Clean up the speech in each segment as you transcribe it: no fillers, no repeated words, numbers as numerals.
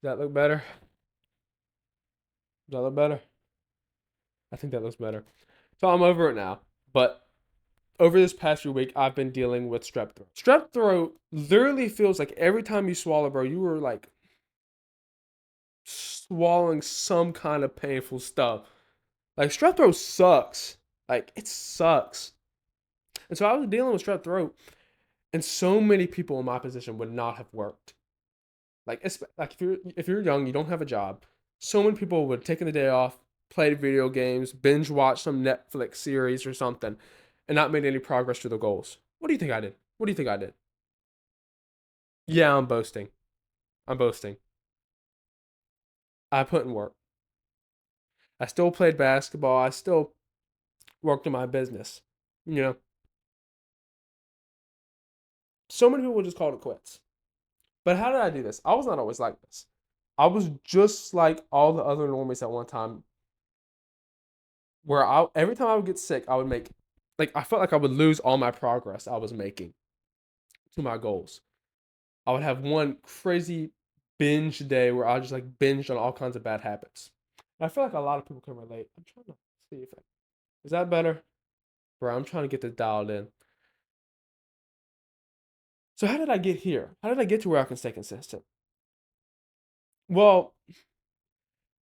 that look better? Does that look better? I think that looks better. So I'm over it now. But over this past few week, I've been dealing with strep throat. Strep throat literally feels like every time you swallow, bro, you were like swallowing some kind of painful stuff. Like strep throat sucks. Like it sucks. And so I was dealing with strep throat, and so many people in my position would not have worked. Like if you're young, you don't have a job. So many people would have taken the day off, played video games, binge watch some Netflix series or something, and not made any progress to their goals. What do you think I did? What do you think I did? Yeah, I'm boasting. I'm boasting. I put in work. I still played basketball. I still worked in my business. You know, so many people would just call it quits. But how did I do this? I was not always like this. I was just like all the other normies at one time, where I every time I would get sick, I would make like I felt like I would lose all my progress I was making to my goals. I would have one crazy binge day where I just like binged on all kinds of bad habits. And I feel like a lot of people can relate. I'm trying to see if I, is that better? Bro, I'm trying to get this dialed in. So how did I get here? How did I get to where I can stay consistent? Well,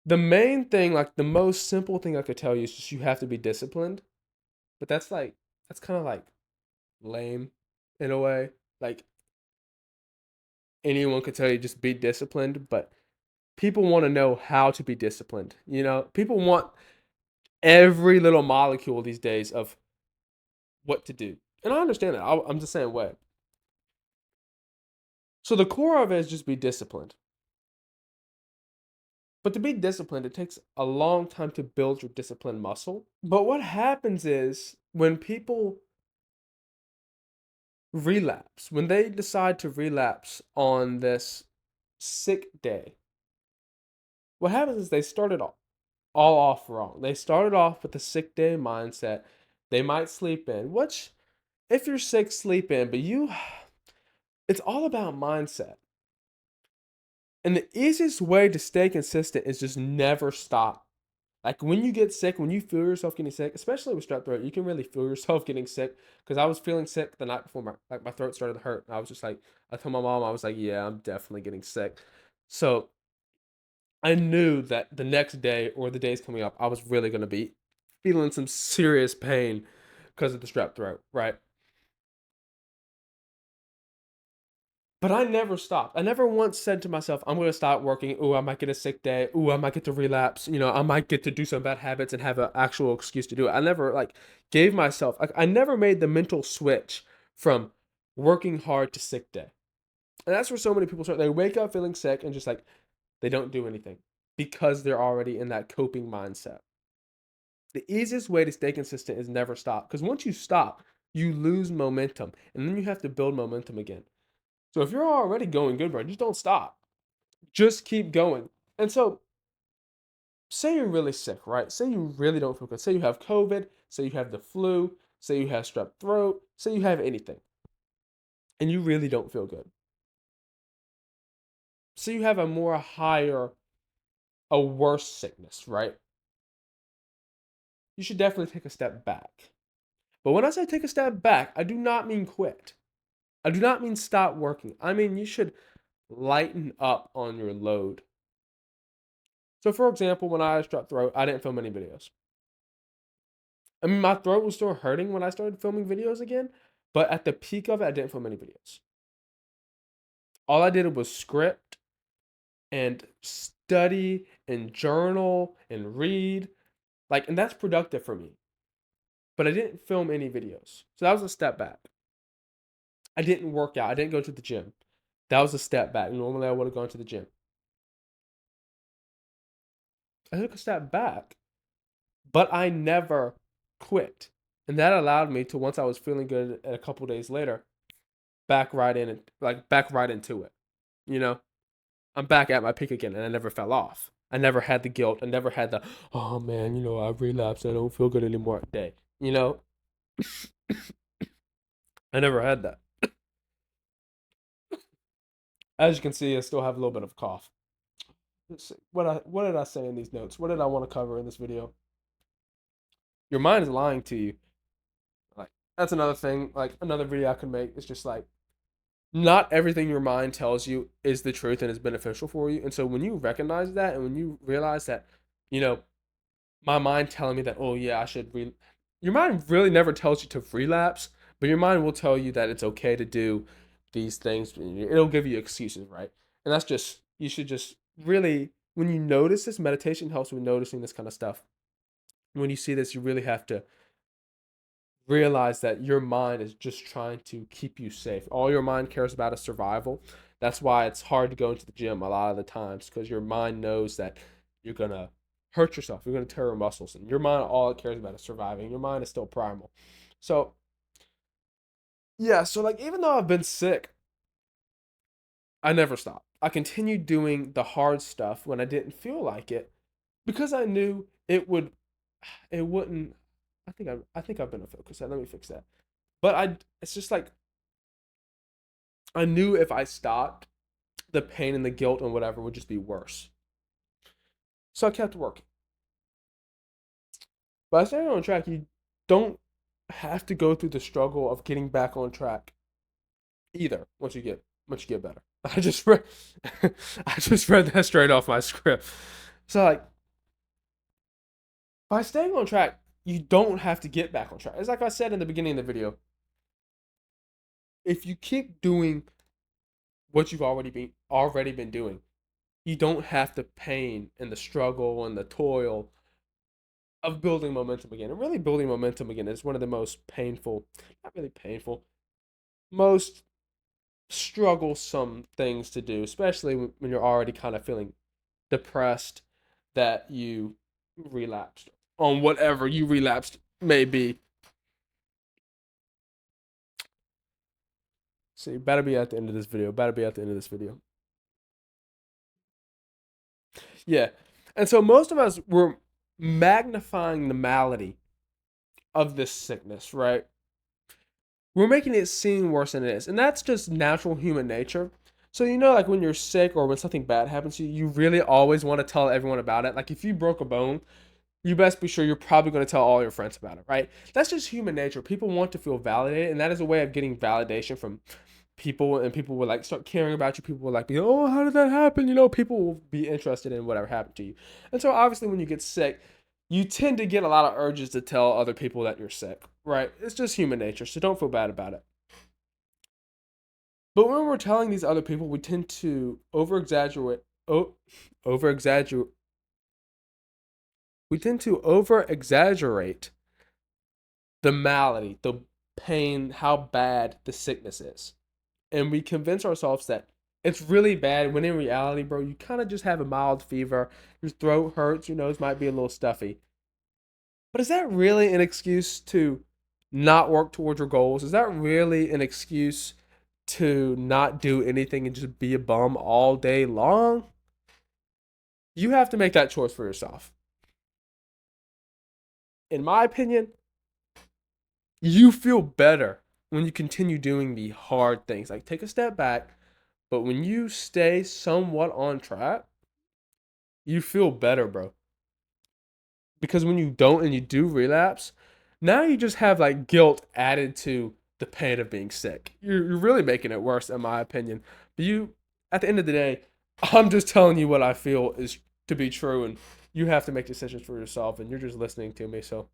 the main thing, like the most simple thing I could tell you is just you have to be disciplined. But that's kind of like lame in a way. Like anyone could tell you just be disciplined, but people want to know how to be disciplined. People want every little molecule these days of what to do. And I understand that. I'm the same way. So the core of it is just be disciplined. But to be disciplined, it takes a long time to build your discipline muscle. But what happens is when people relapse, when they decide to relapse on this sick day, what happens is they started all off wrong. They started off with a sick day mindset. They might sleep in, which if you're sick, sleep in, but it's all about mindset. And the easiest way to stay consistent is just never stop. Like when you get sick, when you feel yourself getting sick, especially with strep throat, you can really feel yourself getting sick. Because I was feeling sick the night before my throat started to hurt. And I was just like, I told my mom, I was like, yeah, I'm definitely getting sick. So I knew that the next day or the days coming up, I was really gonna be feeling some serious pain because of the strep throat, right? But I never stopped. I never once said to myself, I'm gonna stop working. Ooh, I might get a sick day. Ooh, I might get to relapse. I might get to do some bad habits and have an actual excuse to do it. I never like gave myself like I never made the mental switch from working hard to sick day. And that's where so many people start. They wake up feeling sick and just like they don't do anything because they're already in that coping mindset. The easiest way to stay consistent is never stop. Because once you stop, you lose momentum. And then you have to build momentum again. So if you're already going good, bro, just don't stop. Just keep going. And so, say you're really sick, right? Say you really don't feel good. Say you have COVID. Say you have the flu. Say you have strep throat. Say you have anything. And you really don't feel good. Say you have a worse sickness, right? You should definitely take a step back. But when I say take a step back, I do not mean quit. I do not mean stop working. I mean you should lighten up on your load. So, for example, when I had strep throat, I didn't film any videos. I mean, my throat was still hurting when I started filming videos again, but at the peak of it, I didn't film any videos. All I did was script and study and journal and read, and that's productive for me. But I didn't film any videos, so that was a step back. I didn't work out. I didn't go to the gym. That was a step back. Normally, I would have gone to the gym. I took a step back, but I never quit. And that allowed me to, once I was feeling good a couple days later, back right into it. You know, I'm back at my peak again, and I never fell off. I never had the guilt. I never had the, oh man, I relapsed. I don't feel good anymore day. You know, I never had that. As you can see, I still have a little bit of cough. let's see, what did I say in these notes? What did I want to cover in this video? Your mind is lying to you. Like that's another thing. Like another video I could make is just like not everything your mind tells you is the truth and is beneficial for you. And so when you recognize that and when you realize that, you know, my mind telling me that, oh yeah, I should your mind really never tells you to relapse, but your mind will tell you that it's okay to do these things. It'll give you excuses, right? And that's just you should just really when you notice this, meditation helps with noticing this kind of stuff. When you see this, you really have to realize that your mind is just trying to keep you safe. All your mind cares about is survival. That's why it's hard to go into the gym a lot of the times because your mind knows that you're gonna hurt yourself, you're gonna tear your muscles, and your mind all it cares about is surviving. Your mind is still primal. So yeah, so like even though I've been sick, I never stopped. I continued doing the hard stuff when I didn't feel like it because I knew it wouldn't. I think I've been a focus. Let me fix that. But it's just like I knew if I stopped, the pain and the guilt and whatever would just be worse. So I kept working. By staying on track, you don't have to go through the struggle of getting back on track either. Once you get better. I just read I just read that straight off my script. So like by staying on track, you don't have to get back on track. It's like I said in the beginning of the video. If you keep doing what you've already been doing, you don't have the pain and the struggle and the toil of building momentum again. And really building momentum again is one of the most painful, not really painful, most strugglesome things to do, especially when you're already kind of feeling depressed that you relapsed on whatever you relapsed may be. So you better be at the end of this video. Better be at the end of this video. Yeah. And so most of us were magnifying the malady of this sickness, right? We're making it seem worse than it is. And that's just natural human nature. So, like when you're sick or when something bad happens to you, you really always want to tell everyone about it. Like if you broke a bone, you best be sure you're probably going to tell all your friends about it, right? That's just human nature. People want to feel validated, and that is a way of getting validation from people, and people will like start caring about you. People will like be, oh, how did that happen? People will be interested in whatever happened to you. And so obviously when you get sick, you tend to get a lot of urges to tell other people that you're sick, right? It's just human nature, so don't feel bad about it. But when we're telling these other people, we tend to over exaggerate. We tend to over exaggerate the malady, the pain, how bad the sickness is. And we convince ourselves that it's really bad when in reality, bro, you kind of just have a mild fever, your throat hurts, your nose might be a little stuffy. But is that really an excuse to not work towards your goals? Is that really an excuse to not do anything and just be a bum all day long? You have to make that choice for yourself. In my opinion, you feel better when you continue doing the hard things. Like take a step back, but when you stay somewhat on track, you feel better, bro. Because when you don't and you do relapse, now you just have like guilt added to the pain of being sick. You're really making it worse, in my opinion. But at the end of the day, I'm just telling you what I feel is to be true, and you have to make decisions for yourself, and you're just listening to me. So,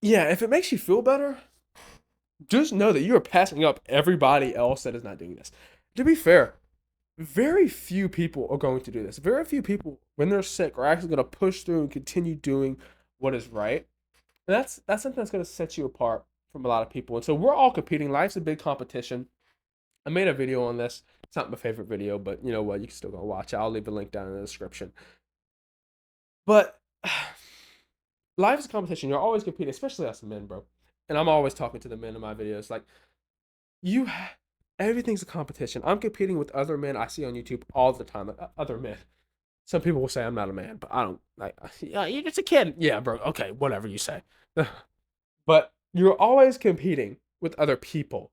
yeah, if it makes you feel better, just know that you are passing up everybody else that is not doing this. To be fair, very few people are going to do this. Very few people, when they're sick, are actually going to push through and continue doing what is right. And that's something that's going to set you apart from a lot of people. And so we're all competing. Life's a big competition. I made a video on this. It's not my favorite video, but you know what? You can still go watch it. I'll leave a link down in the description. But life is a competition. You're always competing, especially us men, bro. And I'm always talking to the men in my videos. Like, you everything's a competition. I'm competing with other men I see on YouTube all the time, like other men. Some people will say I'm not a man, but I don't like. Yeah, you're just a kid. Yeah, bro. Okay, whatever you say. But you're always competing with other people.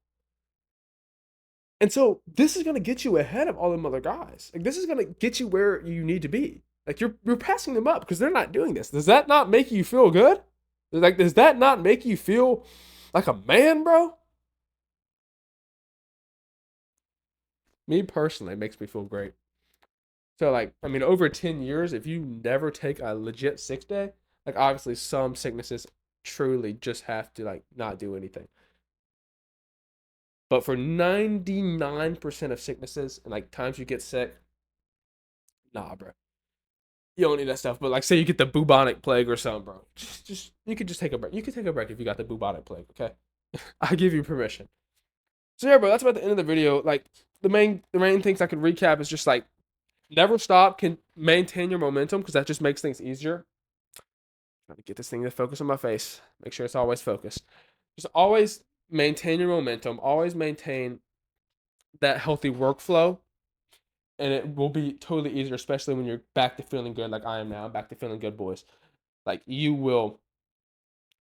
And so this is gonna get you ahead of all them other guys. Like this is gonna get you where you need to be. Like you're passing them up because they're not doing this. Does that not make you feel good? Like, does that not make you feel like a man, bro? Me personally, it makes me feel great. So like, I mean, over 10 years, if you never take a legit 6 day, like obviously some sicknesses truly just have to like not do anything. But for 99% of sicknesses and like times you get sick, nah, bro. You don't need that stuff. But like, say you get the bubonic plague or something, bro. Just you could just take a break. You could take a break if you got the bubonic plague. Okay, I give you permission. So yeah, bro. That's about the end of the video. Like the main things I could recap is just like never stop. Can maintain your momentum because that just makes things easier. Trying to get this thing to focus on my face. Make sure it's always focused. Just always maintain your momentum. Always maintain that healthy workflow, and it will be totally easier, especially when you're back to feeling good, like I am now. I'm back to feeling good, boys. Like you will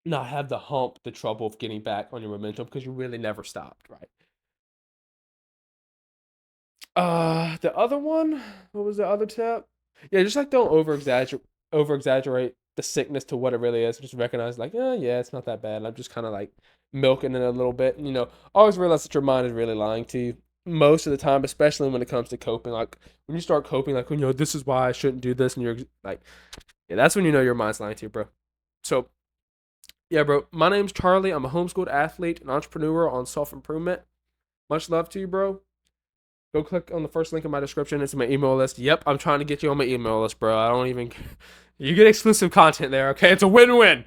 not have the trouble of getting back on your momentum because you really never stopped, right? The other one, what was the other tip? Yeah, just like don't over exaggerate the sickness to what it really is. Just recognize like, yeah, it's not that bad. I'm just kind of like milking it a little bit. Always realize that your mind is really lying to you most of the time, especially when it comes to coping. Like when you start coping, like when this is why I shouldn't do this, and you're like, yeah, that's when you know your mind's lying to you, bro. So yeah, bro. My name's Charlie. I'm a homeschooled athlete, an entrepreneur on self improvement. Much love to you, bro. Go click on the first link in my description. It's my email list. Yep, I'm trying to get you on my email list, bro. I don't even. You get exclusive content there, okay? It's a win win.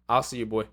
I'll see you, boy.